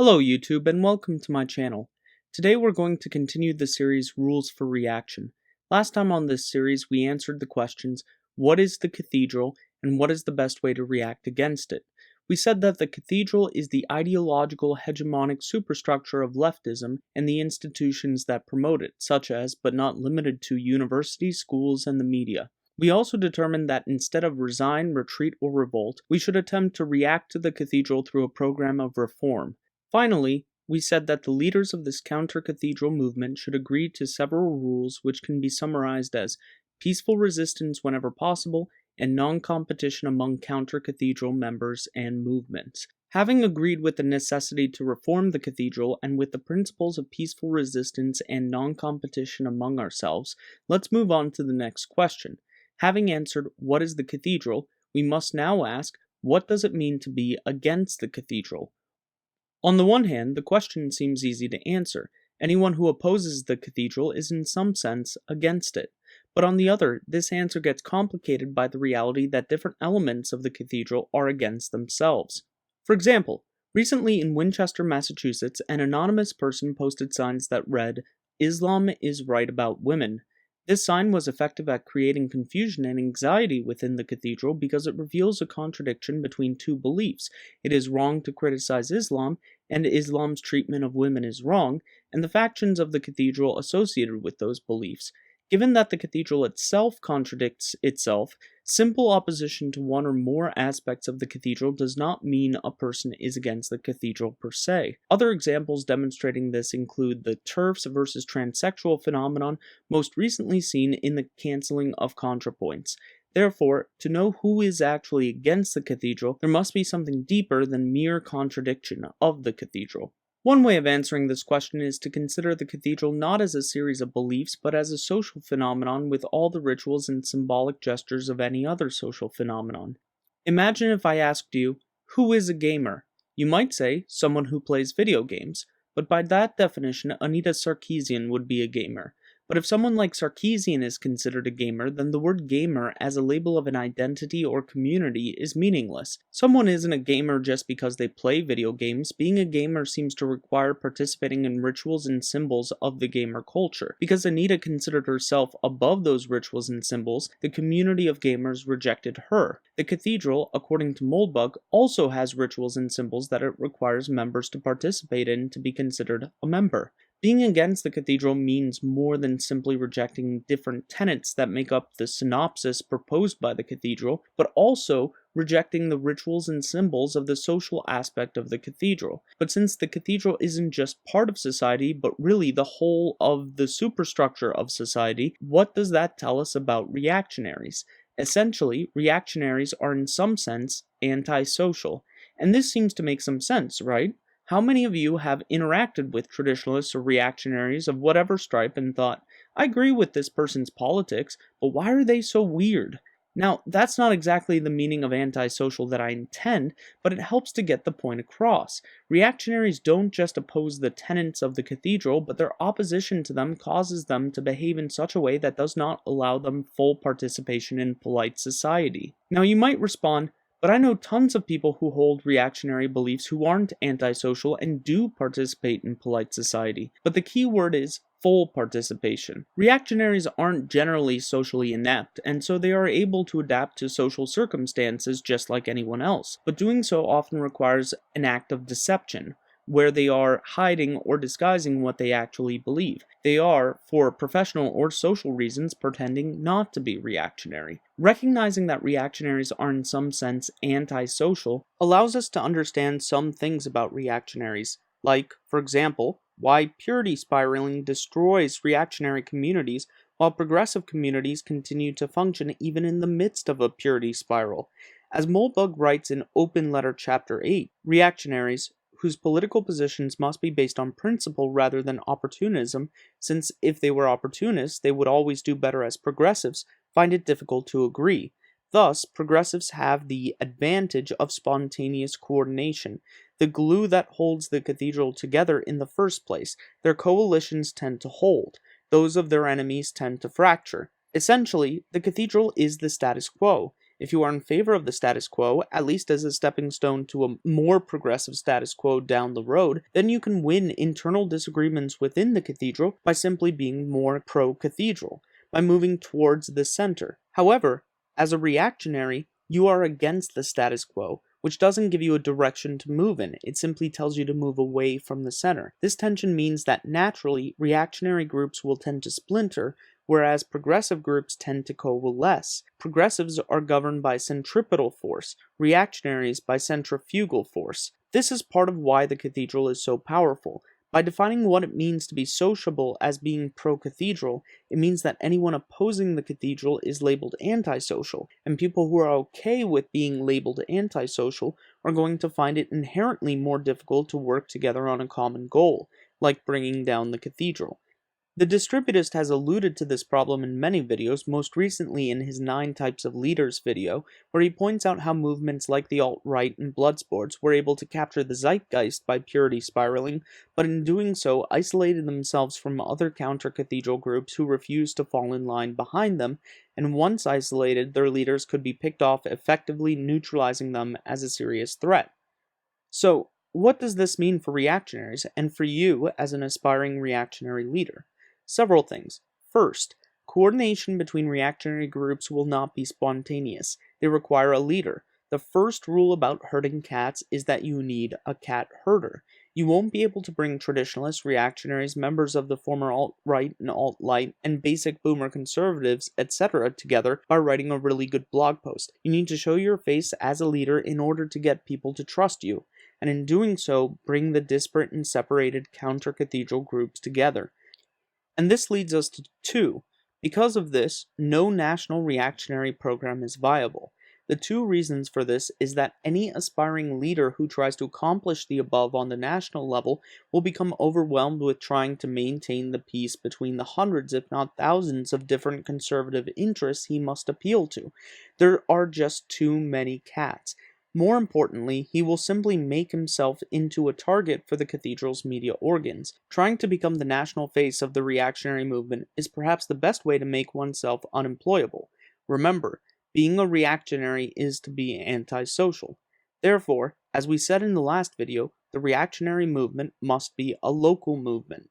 Hello YouTube and welcome to my channel. Today we're going to continue the series Rules for Reaction. Last time on this series we answered the questions, what is the cathedral and what is the best way to react against it? We said that the cathedral is the ideological hegemonic superstructure of leftism and the institutions that promote it, such as, but not limited to, universities, schools, and the media. We also determined that instead of resign, retreat, or revolt, we should attempt to react to the cathedral through a program of reform. Finally, we said that the leaders of this counter-cathedral movement should agree to several rules which can be summarized as peaceful resistance whenever possible and non-competition among counter-cathedral members and movements. Having agreed with the necessity to reform the cathedral and with the principles of peaceful resistance and non-competition among ourselves, let's move on to the next question. Having answered what is the cathedral, we must now ask what does it mean to be against the cathedral? On the one hand, the question seems easy to answer. Anyone who opposes the cathedral is in some sense against it. But on the other, this answer gets complicated by the reality that different elements of the cathedral are against themselves. For example, recently in Winchester, Massachusetts, an anonymous person posted signs that read, "Islam is right about women." This sign was effective at creating confusion and anxiety within the cathedral because it reveals a contradiction between two beliefs. It is wrong to criticize Islam, and Islam's treatment of women is wrong, and the factions of the cathedral associated with those beliefs. Given that the cathedral itself contradicts itself, simple opposition to one or more aspects of the cathedral does not mean a person is against the cathedral per se. Other examples demonstrating this include the TERFS versus transsexual phenomenon, most recently seen in the canceling of Counterpoints. Therefore, to know who is actually against the cathedral, there must be something deeper than mere contradiction of the cathedral. One way of answering this question is to consider the cathedral not as a series of beliefs, but as a social phenomenon with all the rituals and symbolic gestures of any other social phenomenon. Imagine if I asked you, who is a gamer? You might say, someone who plays video games, but by that definition, Anita Sarkeesian would be a gamer. But if someone like Sarkeesian is considered a gamer, then the word gamer as a label of an identity or community is meaningless. Someone isn't a gamer just because they play video games. Being a gamer seems to require participating in rituals and symbols of the gamer culture. Because Anita considered herself above those rituals and symbols, the community of gamers rejected her. The cathedral, according to Moldbug, also has rituals and symbols that it requires members to participate in to be considered a member. Being against the cathedral means more than simply rejecting different tenets that make up the synopsis proposed by the cathedral, but also rejecting the rituals and symbols of the social aspect of the cathedral. But since the cathedral isn't just part of society, but really the whole of the superstructure of society, what does that tell us about reactionaries? Essentially, reactionaries are in some sense antisocial. And this seems to make some sense, right? How many of you have interacted with traditionalists or reactionaries of whatever stripe and thought, I agree with this person's politics, but why are they so weird? Now, that's not exactly the meaning of antisocial that I intend, but it helps to get the point across. Reactionaries don't just oppose the tenets of the cathedral, but their opposition to them causes them to behave in such a way that does not allow them full participation in polite society. Now, you might respond, but I know tons of people who hold reactionary beliefs who aren't antisocial and do participate in polite society. But the key word is full participation. Reactionaries aren't generally socially inept, and so they are able to adapt to social circumstances just like anyone else. But doing so often requires an act of deception, where they are hiding or disguising what they actually believe. They are, for professional or social reasons, pretending not to be reactionary. Recognizing that reactionaries are in some sense antisocial allows us to understand some things about reactionaries, like, for example, why purity spiraling destroys reactionary communities while progressive communities continue to function even in the midst of a purity spiral. As Moldbug writes in Open Letter Chapter 8, reactionaries, whose political positions must be based on principle rather than opportunism, since if they were opportunists, they would always do better as progressives, find it difficult to agree. Thus, progressives have the advantage of spontaneous coordination, the glue that holds the cathedral together in the first place. Their coalitions tend to hold, those of their enemies tend to fracture. Essentially, the cathedral is the status quo. If you are in favor of the status quo, at least as a stepping stone to a more progressive status quo down the road, then you can win internal disagreements within the cathedral by simply being more pro-cathedral, by moving towards the center. However, as a reactionary, you are against the status quo, which doesn't give you a direction to move in. It simply tells you to move away from the center. This tension means that naturally, reactionary groups will tend to splinter, whereas progressive groups tend to coalesce. Progressives are governed by centripetal force, reactionaries by centrifugal force. This is part of why the cathedral is so powerful. By defining what it means to be sociable as being pro-cathedral, it means that anyone opposing the cathedral is labeled antisocial, and people who are okay with being labeled antisocial are going to find it inherently more difficult to work together on a common goal, like bringing down the cathedral. The Distributist has alluded to this problem in many videos, most recently in his 9 Types of Leaders video, where he points out how movements like the alt-right and blood sports were able to capture the zeitgeist by purity spiraling, but in doing so isolated themselves from other counter-cathedral groups who refused to fall in line behind them, and once isolated, their leaders could be picked off, effectively neutralizing them as a serious threat. So, what does this mean for reactionaries, and for you as an aspiring reactionary leader? Several things. First, coordination between reactionary groups will not be spontaneous. They require a leader. The first rule about herding cats is that you need a cat herder. You won't be able to bring traditionalists, reactionaries, members of the former alt-right and alt-light, and basic boomer conservatives, etc. together by writing a really good blog post. You need to show your face as a leader in order to get people to trust you, and in doing so, bring the disparate and separated counter-cathedral groups together. And this leads us to 2. Because of this, no national reactionary program is viable. The 2 reasons for this is that any aspiring leader who tries to accomplish the above on the national level will become overwhelmed with trying to maintain the peace between the hundreds, if not thousands, of different conservative interests he must appeal to. There are just too many cats. More importantly, he will simply make himself into a target for the cathedral's media organs. Trying to become the national face of the reactionary movement is perhaps the best way to make oneself unemployable. Remember, being a reactionary is to be antisocial. Therefore, as we said in the last video, the reactionary movement must be a local movement.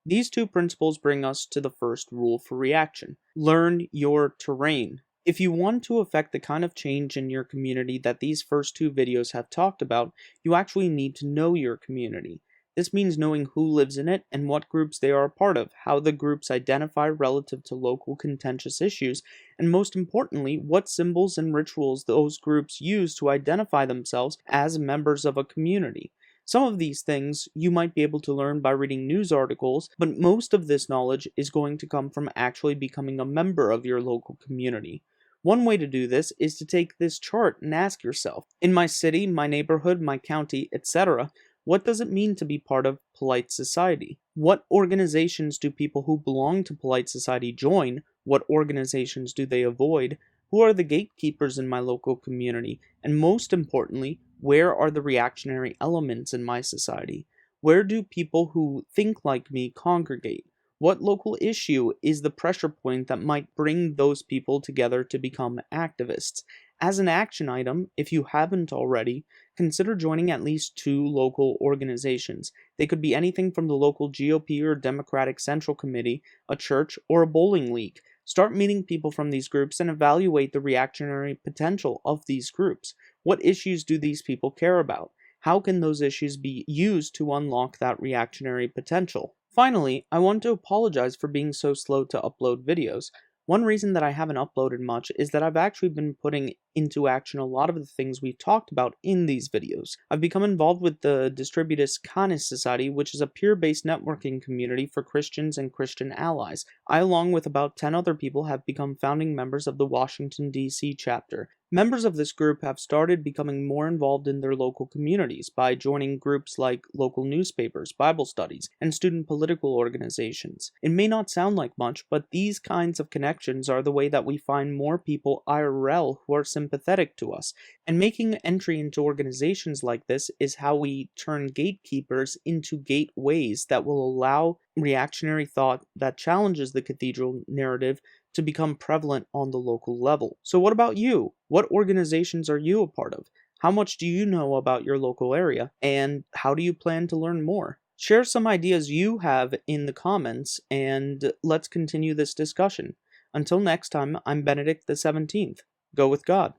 These 2 principles bring us to the first rule for reaction. Learn your terrain. If you want to affect the kind of change in your community that these first 2 videos have talked about, you actually need to know your community. This means knowing who lives in it and what groups they are a part of, how the groups identify relative to local contentious issues, and most importantly, what symbols and rituals those groups use to identify themselves as members of a community. Some of these things you might be able to learn by reading news articles, but most of this knowledge is going to come from actually becoming a member of your local community. One way to do this is to take this chart and ask yourself, in my city, my neighborhood, my county, etc., what does it mean to be part of polite society? What organizations do people who belong to polite society join? What organizations do they avoid? Who are the gatekeepers in my local community? And most importantly, where are the reactionary elements in my society? Where do people who think like me congregate? What local issue is the pressure point that might bring those people together to become activists? As an action item, if you haven't already, consider joining at least 2 local organizations. They could be anything from the local GOP or Democratic Central Committee, a church, or a bowling league. Start meeting people from these groups and evaluate the reactionary potential of these groups. What issues do these people care about? How can those issues be used to unlock that reactionary potential? Finally, I want to apologize for being so slow to upload videos. One reason that I haven't uploaded much is that I've actually been putting into action a lot of the things we've talked about in these videos. I've become involved with the Distributist Canis Society, which is a peer-based networking community for Christians and Christian allies. I, along with about 10 other people, have become founding members of the Washington, D.C. chapter. Members of this group have started becoming more involved in their local communities by joining groups like local newspapers, Bible studies, and student political organizations. It may not sound like much, but these kinds of connections are the way that we find more people IRL who are sympathetic to us. And making entry into organizations like this is how we turn gatekeepers into gateways that will allow reactionary thought that challenges the cathedral narrative to become prevalent on the local level. So, what about you? What organizations are you a part of? How much do you know about your local area? And how do you plan to learn more? Share some ideas you have in the comments, and let's continue this discussion. Until next time, I'm Benedict the 17th. Go with God.